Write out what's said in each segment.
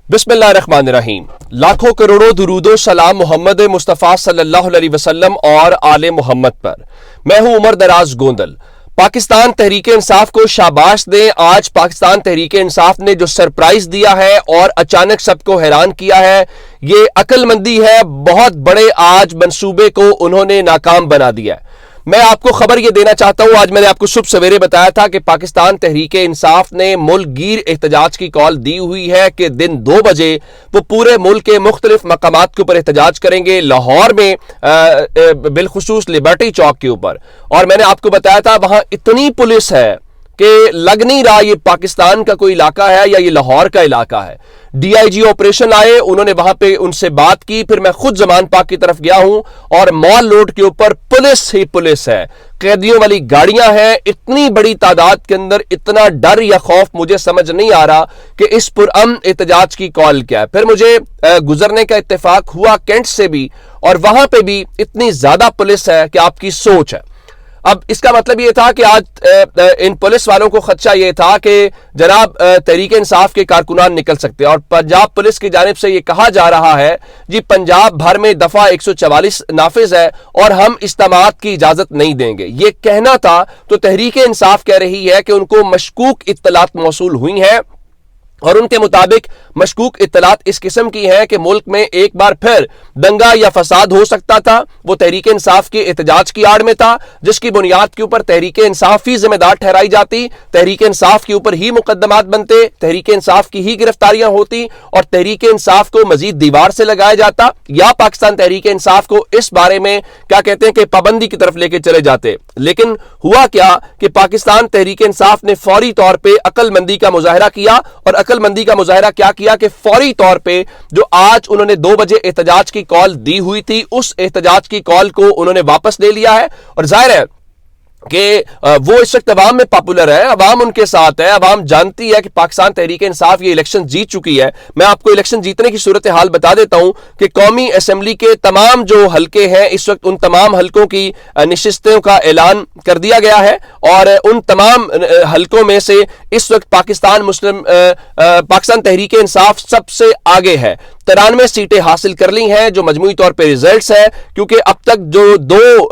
बिस्मिल्लाहिर्रहमानिर्रहीम। लाखों करोड़ों दुरूदो सलाम मोहम्मद मुस्तफ़ा सल्लल्लाहु अलैहि वसल्लम और आले मोहम्मद पर। मैं हूं उमर दराज गोंदल। पाकिस्तान तहरीक इंसाफ को शाबाश दें। आज पाकिस्तान तहरीक इंसाफ ने जो सरप्राइज दिया है और अचानक सबको हैरान किया है, ये अक्लमंदी है। बहुत बड़े आज मंसूबे को उन्होंने नाकाम बना दिया है। मैं आपको खबर ये देना चाहता हूं, आज मैंने आपको सुबह सवेरे बताया था कि पाकिस्तान तहरीक इंसाफ ने मुल्कगीर एहतजाज की कॉल दी हुई है कि दिन 2 बजे वो पूरे मुल्क के मुख्तलिफ मकामात के ऊपर एहतजाज करेंगे। लाहौर में बिलखुसूस लिबर्टी चौक के ऊपर, और मैंने आपको बताया था वहां इतनी पुलिस है कि लग नहीं रहा ये पाकिस्तान का कोई इलाका है या ये लाहौर का इलाका है। डीआईजी ऑपरेशन आए, उन्होंने वहां पे उनसे बात की, फिर मैं खुद जमान पाक की तरफ गया हूं और मॉल रोड के ऊपर पुलिस ही पुलिस है, कैदियों वाली गाड़ियां हैं। इतनी बड़ी तादाद के अंदर इतना डर या खौफ मुझे समझ नहीं आ रहा कि इस पुरअमन एहतजाज की कॉल क्या है। फिर मुझे गुजरने का इत्तेफाक हुआ कैंट से भी, और वहां पे भी इतनी ज्यादा पुलिस है कि आपकी सोच है। अब इसका मतलब ये था कि आज इन पुलिस वालों को खदशा ये था कि जनाब तहरीक इंसाफ के कारकुनान निकल सकते हैं, और पंजाब पुलिस की जानिब से ये कहा जा रहा है जी पंजाब भर में दफा 144 नाफिज है और हम इज्तिमात की इजाजत नहीं देंगे। ये कहना था तो तहरीक इंसाफ कह रही है कि उनको मशकूक इत्तलात मौसूल हुई हैं, और उनके मुताबिक मशकूक इत्तलात इस किस्म की है कि मुल्क में एक बार फिर दंगा या फसाद हो सकता था। वो तहरीक इंसाफ के एहतजाज की आड़ में था, जिसकी बुनियाद के ऊपर तहरीक इंसाफ ही जिम्मेदार ठहराई जाती, तहरीक इंसाफ के ऊपर ही मुकदमात बनते, तहरीक इंसाफ की ही गिरफ्तारियां होती और तहरीक इंसाफ को मजीद दीवार से लगाया जाता, या पाकिस्तान तहरीक इंसाफ को इस बारे में क्या कहते हैं कि पाबंदी की तरफ लेके चले जाते। लेकिन हुआ क्या कि पाकिस्तान तहरीक इंसाफ ने फौरी तौर पर अक्लमंदी का मुजाहरा किया, और अक्लमंदी का मुजाहरा क्या किया कि फौरी तौर पे जो आज उन्होंने 2 बजे एहतजाज की कॉल दी हुई थी, उस एहतजाज की कॉल को उन्होंने वापस ले लिया है। और जाहिर है कि वो इस वक्त अवाम में पॉपुलर है, अवाम उनके साथ है, अवाम जानती है कि पाकिस्तान तहरीक इंसाफ ये इलेक्शन जीत चुकी है। मैं आपको इलेक्शन जीतने की सूरत हाल बता देता हूं कि कौमी असेंबली के तमाम जो हलके हैं इस वक्त उन तमाम हलकों की नशिस्तों का ऐलान कर दिया गया है, और उन तमाम हलकों में से इस वक्त पाकिस्तान तहरीक इंसाफ सबसे आगे है। 93 सीटें हासिल कर ली हैं जो मजमूई तौर पे रिजल्ट्स है, क्योंकि अब तक जो 2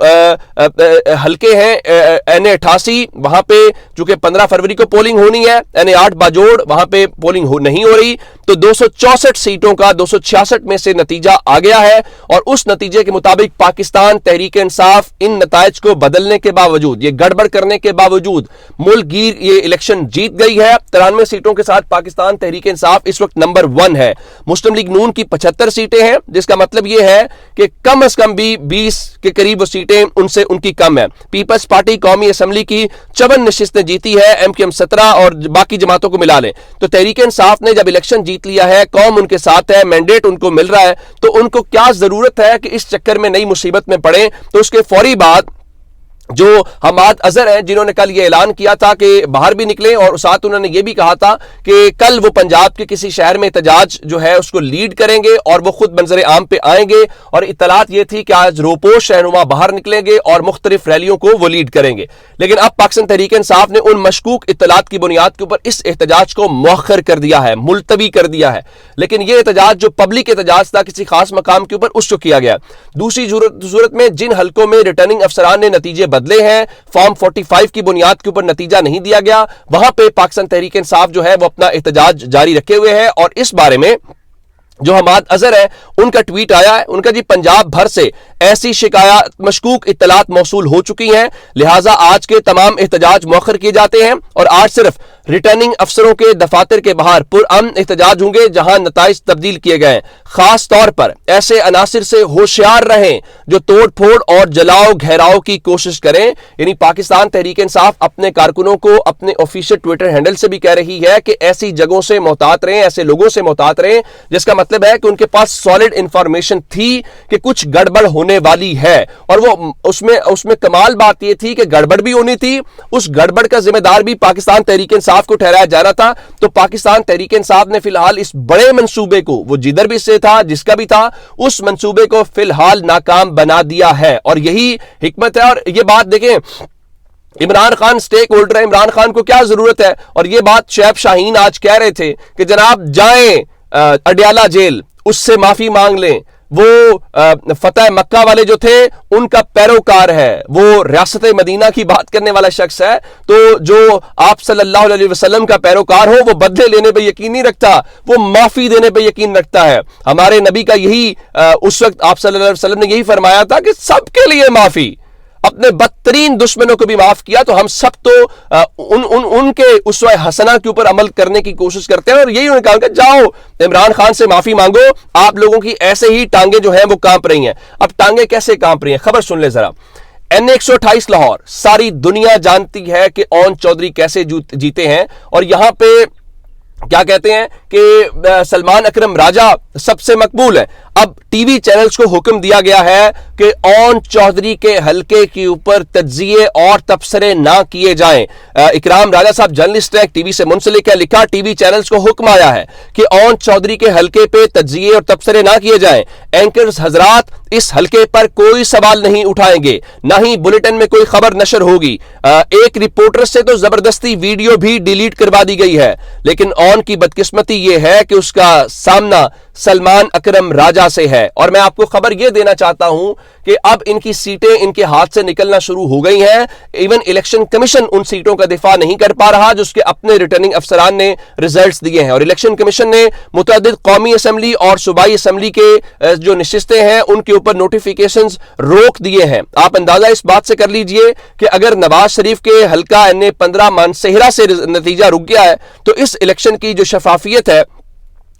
हलके हैं NA88 वहां पे चूंकि 15 फरवरी को पोलिंग होनी है, NA8 बाजोड़ वहां पे पोलिंग नहीं हो रही, तो 264 सीटों का 266 में से नतीजा आ गया है, और उस नतीजे के मुताबिक पाकिस्तान तहरीक इंसाफ इन नताइज को बदलने के बावजूद, ये गड़बड़ करने के बावजूद मुल्कगीर ये इलेक्शन जीत गई है। 93 सीटों के साथ पाकिस्तान तहरीक इंसाफ इस वक्त नंबर 1 है। मुस्लिम लीग नून की 75 सीटें हैं, जिसका मतलब यह है कि कम से कम भी 20 के करीब वो सीटें उनसे उनकी कम है। पीपल्स पार्टी कौमी असेंबली की 54 नशिस्तें जीती है, MQM 17 और बाकी जमातों को मिला लें तो तहरीक इंसाफ ने जब इलेक्शन जीत लिया है, कौम उनके साथ है, मैंडेट उनको मिल रहा है, तो उनको क्या जरूरत है कि इस चक्कर में नई मुसीबत में पड़े। तो उसके फौरी बाद जो हमाद अजहर हैं जिन्होंने कल ये ऐलान किया था कि बाहर भी निकले, और साथ उन्होंने ये भी कहा था कि कल वो पंजाब के किसी शहर में एहतजाज जो है उसको लीड करेंगे और वो खुद मंजर आम पे आएंगे, और इत्तलात ये थी कि आज रोपोश रहनुमा बाहर निकलेंगे और मुख्तलिफ रैलियों को वो लीड करेंगे। लेकिन अब पाकिस्तान तहरीक इंसाफ ने उन मशकूक इत्तलात की बुनियाद के ऊपर इस एहतजाज को मौखर कर दिया है, मुलतवी कर दिया है। लेकिन ये एहतजाज जो पब्लिक एहतजाज था किसी खास मकाम के ऊपर, उसको किया गया। दूसरी सूरत में जिन हलकों में रिटर्निंग अफसरान ने नतीजे बदले हैं, फॉर्म 45 की बुनियाद के ऊपर नतीजा नहीं दिया गया, वहां पे पाकिस्तान तहरीक इंसाफ जो है वो अपना एहतजाज जारी रखे हुए है। और इस बारे में जो हमाद अजहर है उनका ट्वीट आया है, उनका जी पंजाब भर से ऐसी शिकायत मशकूक इत्तलात मौसूल हो चुकी हैं, लिहाजा आज के तमाम एहतजाज मौखर किए जाते हैं, और आज सिर्फ रिटर्निंग अफसरों के दफातर के बाहर पुरअमन एहतजाज होंगे जहां नताइज तब्दील किए गए। खास तौर पर ऐसे अनासिर से होशियार रहें जो तोड़ फोड़ और जलाओ घेराव की कोशिश करें। यानी पाकिस्तान तहरीक इंसाफ अपने कारकुनों को अपने ऑफिशियल ट्विटर हैंडल से भी कह रही है कि ऐसी जगहों से मोहतात रहें, ऐसे लोगों से मोहतात रहें, जिसका मतलब है कि उनके पास सॉलिड इंफॉर्मेशन थी कि कुछ गड़बड़ होने वाली है, और वो उसमें कमाल बात यह थी कि गड़बड़ भी होनी थी, उस गड़बड़ का जिम्मेदार भी पाकिस्तान तहरीक इंसाफ को ठहराया जा रहा था। तो पाकिस्तान तहरीक इंसाफ ने फिलहाल इस बड़े मंसूबे को, वो जिधर भी से था, जिसका भी था, उस मंसूबे को फिलहाल नाकाम बना दिया है, और यही हिकमत है। और ये बात देखें, इमरान खान स्टेक होल्डर है, इमरान खान को क्या जरूरत है, और ये बात शोएब शाहीन आज कह रहे थे कि जनाब जाएं अडियाला जेल, उससे माफी मांग लें। वो फतेह मक्का वाले जो थे उनका पैरोकार है, वो रियासत मदीना की बात करने वाला शख्स है, तो जो आप सल्लल्लाहु अलैहि वसल्लम का पैरोकार हो वो बदले लेने पे यकीन नहीं रखता, वो माफी देने पे यकीन रखता है। हमारे नबी का यही उस वक्त आप सल्लल्लाहु अलैहि वसल्लम ने यही फरमाया था कि सबके लिए माफी, अपने बदतरीन दुश्मनों को भी माफ किया। तो हम सब तो उनके उसवा हसना के ऊपर अमल करने की कोशिश करते हैं, और यही उन्होंने कहा कि जाओ इमरान खान से माफी मांगो, आप लोगों की ऐसे ही टांगे जो हैं वो कांप रही हैं। अब टांगे कैसे कांप रही हैं, खबर सुन ले जरा। NA 128 लाहौर, सारी दुनिया जानती है कि ओन चौधरी कैसे जीते हैं, और यहां पे क्या कहते हैं कि सलमान अकरम राजा सबसे मकबूल है। अब टीवी चैनल्स को हुक्म दिया गया है कि ओन चौधरी के हलके के ऊपर तज्जिए और तबसरे ना किए जाएं। इकराम राजा साहब जर्नलिस्ट है, टीवी से मुंसलिक है, लिखा टीवी चैनल्स को हुक्म आया है कि ओन चौधरी के हलके पे तज्जिए और तबसरे ना किए जाएं। एंकर्स हजरात इस हलके पर कोई सवाल नहीं उठाएंगे, ना ही बुलेटिन में कोई खबर नशर होगी। एक रिपोर्टर से तो जबरदस्ती वीडियो भी डिलीट करवा दी गई है, लेकिन ओन की बदकिस्मती यह है कि उसका सामना सलमान अकरम राजा से है। और मैं आपको खबर यह देना चाहता हूं कि अब इनकी सीटें इनके हाथ से निकलना शुरू हो गई हैं। इवन इलेक्शन कमीशन उन सीटों का दिफा नहीं कर पा रहा जो उसके अपने रिटर्निंग अफसरान ने रिजल्ट्स दिए हैं, और इलेक्शन कमीशन ने मुतअद्दिद कौमी असम्बली और सूबाई असम्बली के जो नशिस्तें हैं उनके ऊपर नोटिफिकेशंस रोक दिए हैं। आप अंदाजा इस बात से कर लीजिए कि अगर नवाज शरीफ के हल्का NA 15 मानसेहरा से नतीजा रुक गया है तो इस इलेक्शन की जो शफाफियत है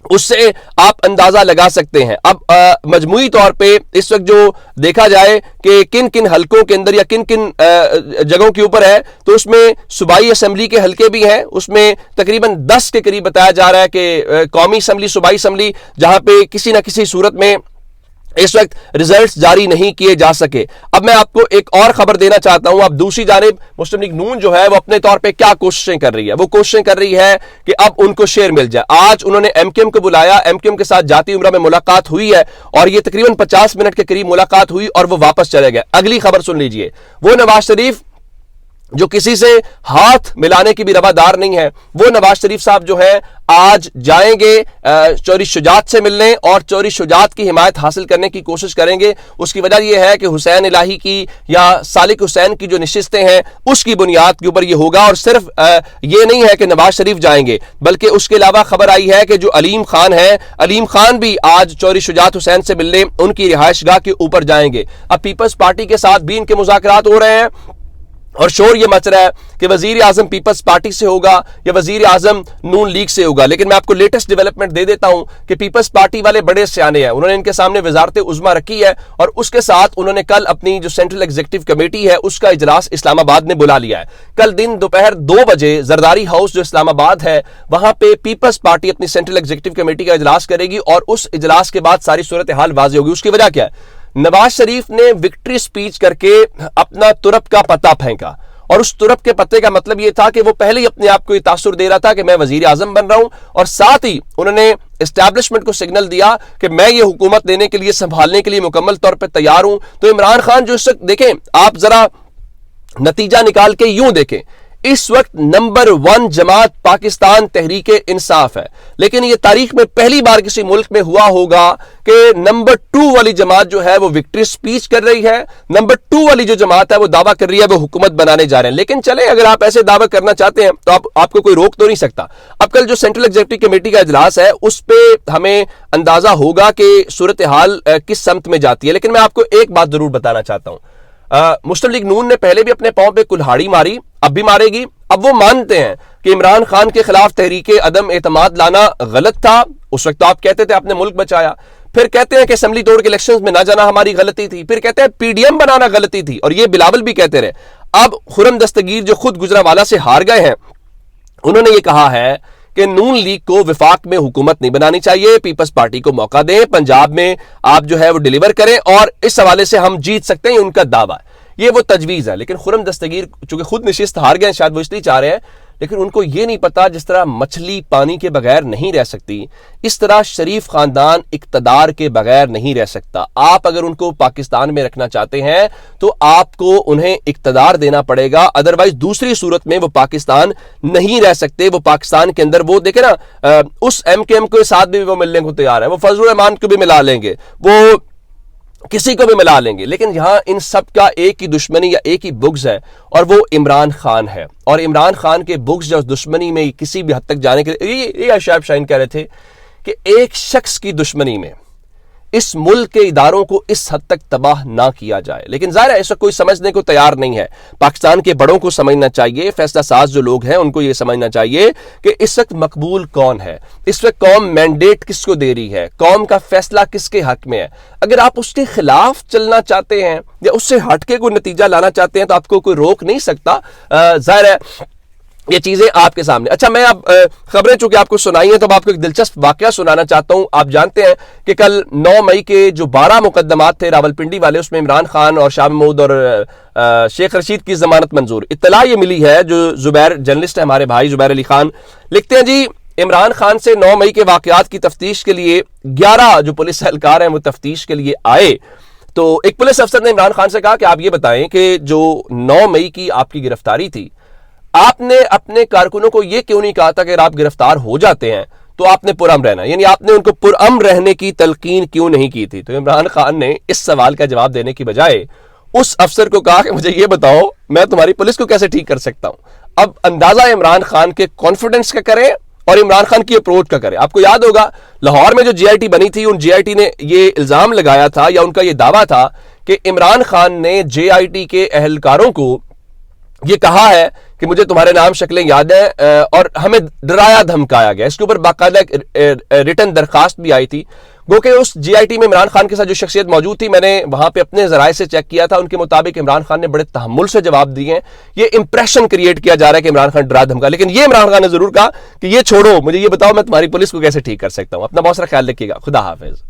उससे आप अंदाजा लगा सकते हैं। अब मजमूई तौर पे इस वक्त जो देखा जाए कि किन किन हलकों के अंदर या किन किन जगहों के ऊपर है, तो उसमें सूबाई असम्बली के हलके भी हैं, उसमें तकरीबन 10 के करीब बताया जा रहा है कि कौमी असम्बली, सूबाई असम्बली, जहां पे किसी ना किसी सूरत में इस वक्त रिजल्ट्स जारी नहीं किए जा सके। अब मैं आपको एक और खबर देना चाहता हूं। अब दूसरी जानिब मुस्लिम लीग नून जो है वो अपने तौर पे क्या कोशिशें कर रही है, वो कोशिशें कर रही है कि अब उनको शेयर मिल जाए। आज उन्होंने MQM को बुलाया, MQM के साथ जाती उम्रा में मुलाकात हुई है, और ये तकरीबन 50 मिनट के करीब मुलाकात हुई और वो वापस चले गए। अगली खबर सुन लीजिए, वो नवाज शरीफ जो किसी से हाथ मिलाने की भी रवादार नहीं है, वो नवाज शरीफ साहब जो है आज जाएंगे चौधरी शुजात से मिलने और चौधरी शुजात की हिमायत हासिल करने की कोशिश करेंगे। उसकी वजह यह है कि हुसैन इलाही की या सालिक हुसैन की जो नशिस्तें हैं उसकी बुनियाद के ऊपर ये होगा। और सिर्फ ये नहीं है कि नवाज शरीफ जाएंगे, बल्कि उसके अलावा खबर आई है कि जो अलीम खान है, अलीम खान भी आज चौधरी शुजात हुसैन से मिलने उनकी रिहाइशगाह के ऊपर जाएंगे। अब पीपल्स पार्टी के साथ भी इनके मुज़ाकरात हो रहे हैं, और शोर ये मच रहा है कि वजीर आजम पीपल्स पार्टी से होगा या वजीर आजम नून लीग से होगा। लेकिन मैं आपको लेटेस्ट डेवलपमेंट दे देता हूं कि पीपल्स पार्टी वाले बड़े सियाने हैं, उन्होंने इनके सामने वजारत उज़्मा रखी है, और उसके साथ उन्होंने कल अपनी जो सेंट्रल एग्जीक्यूटिव कमेटी है उसका इजलास इस्लामाबाद में बुला लिया है। कल दिन दोपहर 2 बजे जरदारी हाउस जो इस्लामाबाद है वहां पे पीपल्स पार्टी अपनी सेंट्रल एग्जीक्यूटिव कमेटी का इजलास करेगी, और उस इजलास के बाद सारी सूरत हाल वाज़ेह होगी। उसकी वजह क्या है? नवाज शरीफ ने विक्ट्री स्पीच करके अपना तुरप का पत्ता फेंका, और उस तुरप के पत्ते का मतलब यह था कि वो पहले ही अपने आप को तासुर दे रहा था कि मैं वजीर आजम बन रहा हूं, और साथ ही उन्होंने एस्टैब्लिशमेंट को सिग्नल दिया कि मैं ये हुकूमत देने के लिए, संभालने के लिए मुकम्मल तौर पर तैयार हूं। तो इमरान खान जो इस वक्त देखें, आप जरा नतीजा निकाल के यूं देखें, इस वक्त नंबर 1 जमात पाकिस्तान तहरीके इंसाफ है, लेकिन यह तारीख में पहली बार किसी मुल्क में हुआ होगा कि नंबर 2 वाली जमात जो है वो विक्ट्री स्पीच कर रही है, नंबर 2 वाली जो जमात है वो दावा कर रही है वो हुकूमत बनाने जा रहे हैं। लेकिन चले, अगर आप ऐसे दावा करना चाहते हैं तो आपको कोई रोक तो नहीं सकता। अब कल जो सेंट्रल एग्जीक्यूटिव कमेटी का इजलास है उस पर हमें अंदाजा होगा कि सूरत हाल किस समत में जाती है। लेकिन मैं आपको एक बात जरूर बताना चाहता हूं, मुस्लिम लीग नून ने पहले भी अपने पांव पे कुल्हाड़ी मारी, अब भी मारेगी। अब वो मानते हैं कि इमरान खान के खिलाफ तहरीके अदम एतमाद लाना गलत था। उस वक्त तो आप कहते थे आपने मुल्क बचाया, फिर कहते हैं कि असेंबली तोड़ के इलेक्शंस में ना जाना हमारी गलती थी, फिर कहते हैं PDM बनाना गलती थी, और ये बिलावल भी कहते रहे। अब खुर्रम दस्तगीर जो खुद गुजरावाला से हार गए हैं, उन्होंने ये कहा है कि नून लीग को विफाक में हुकूमत नहीं बनानी चाहिए, पीपल्स पार्टी को मौका दें, पंजाब में आप जो है वो डिलीवर करें और इस हवाले से हम जीत सकते हैं, उनका दावा है, ये वो तजवीज़ है। लेकिन खुर्रम दस्तगीर चूंकि खुद नशिस्त हार गए, शायद वो इसलिए चाह रहे हैं, لیکن ان کو یہ نہیں پتا جس طرح مچھلی پانی کے بغیر نہیں رہ سکتی، اس طرح شریف خاندان اقتدار کے بغیر نہیں رہ سکتا۔ آپ اگر ان کو پاکستان میں رکھنا چاہتے ہیں تو آپ کو انہیں اقتدار دینا پڑے گا، ادروائز دوسری صورت میں وہ پاکستان نہیں رہ سکتے۔ وہ پاکستان کے اندر وہ دیکھیں نا، اس ایم کے ایم کے ساتھ بھی وہ ملنے کو تیار ہے، وہ فضل الرحمان کو بھی ملا لیں گے، وہ کسی کو بھی ملا لیں گے، لیکن یہاں ان سب کا ایک ہی دشمنی یا ایک ہی بغض ہے، اور وہ عمران خان ہے۔ اور عمران خان کے بغض یا دشمنی میں کسی بھی حد تک جانے کے لیے، یہ شعیب شاہین کہہ رہے تھے کہ ایک شخص کی دشمنی میں اس ملک کے اداروں کو اس حد تک تباہ نہ کیا جائے، لیکن ظاہر ہے اس وقت کوئی سمجھنے کو تیار نہیں ہے۔ پاکستان کے بڑوں کو سمجھنا چاہیے، فیصلہ ساز جو لوگ ہیں ان کو یہ سمجھنا چاہیے کہ اس وقت مقبول کون ہے، اس وقت قوم مینڈیٹ کس کو دے رہی ہے، قوم کا فیصلہ کس کے حق میں ہے۔ اگر آپ اس کے خلاف چلنا چاہتے ہیں یا اس سے ہٹ کے کوئی نتیجہ لانا چاہتے ہیں تو آپ کو کوئی روک نہیں سکتا۔ ظاہر ہے یہ چیزیں آپ کے سامنے۔ اچھا، میں اب خبریں چونکہ آپ کو سنائی ہیں تو اب آپ کو ایک دلچسپ واقعہ سنانا چاہتا ہوں۔ آپ جانتے ہیں کہ کل 9 مئی کے جو 12 مقدمات تھے راولپنڈی والے، اس میں عمران خان اور شاہ محمود اور شیخ رشید کی ضمانت منظور۔ اطلاع یہ ملی ہے، جو زبیر جرنلسٹ ہے ہمارے بھائی زبیر علی خان، لکھتے ہیں جی عمران خان سے 9 مئی کے واقعات کی تفتیش کے لیے 11 جو پولیس اہلکار ہیں وہ تفتیش کے لیے آئے۔ تو ایک پولیس افسر نے عمران خان سے کہا کہ آپ یہ بتائیں کہ جو 9 مئی کی آپ کی گرفتاری تھی، آپ نے اپنے کارکنوں کو یہ کیوں نہیں کہا تھا کہ اگر آپ گرفتار ہو جاتے ہیں تو آپ نے پرامن رہنا، یعنی آپ نے ان کو پرامن رہنے کی تلقین کیوں نہیں کی تھی؟ تو عمران خان نے اس سوال کا جواب دینے کی بجائے اس افسر کو کہا کہ مجھے یہ بتاؤ میں تمہاری پولیس کو کیسے ٹھیک کر سکتا ہوں۔ اب اندازہ عمران خان کے کانفیڈنس کا کریں اور عمران خان کی اپروچ کا کریں۔ آپ کو یاد ہوگا لاہور میں جو جی آئی ٹی بنی تھی، ان جی آئی ٹی نے یہ الزام لگایا تھا یا ان کا یہ دعویٰ تھا کہ عمران خان نے جے آئی ٹی کے اہلکاروں کو یہ کہا ہے کہ مجھے تمہارے نام شکلیں یاد ہیں، اور ہمیں ڈرایا دھمکایا گیا۔ اس کے اوپر باقاعدہ ریٹن درخواست بھی آئی تھی۔ گو کہ اس جی آئی ٹی میں عمران خان کے ساتھ جو شخصیت موجود تھی، میں نے وہاں پہ اپنے ذرائع سے چیک کیا تھا، ان کے مطابق عمران خان نے بڑے تحمل سے جواب دیے ہیں۔ یہ امپریشن کریٹ کیا جا رہا ہے کہ عمران خان ڈرا دھمکا، لیکن یہ عمران خان نے ضرور کہا کہ یہ چھوڑو، مجھے یہ بتاؤ میں تمہاری پولیس کو کیسے ٹھیک کر سکتا ہوں۔ اپنا بہت سارا خیال رکھیے گا، خدا حافظ۔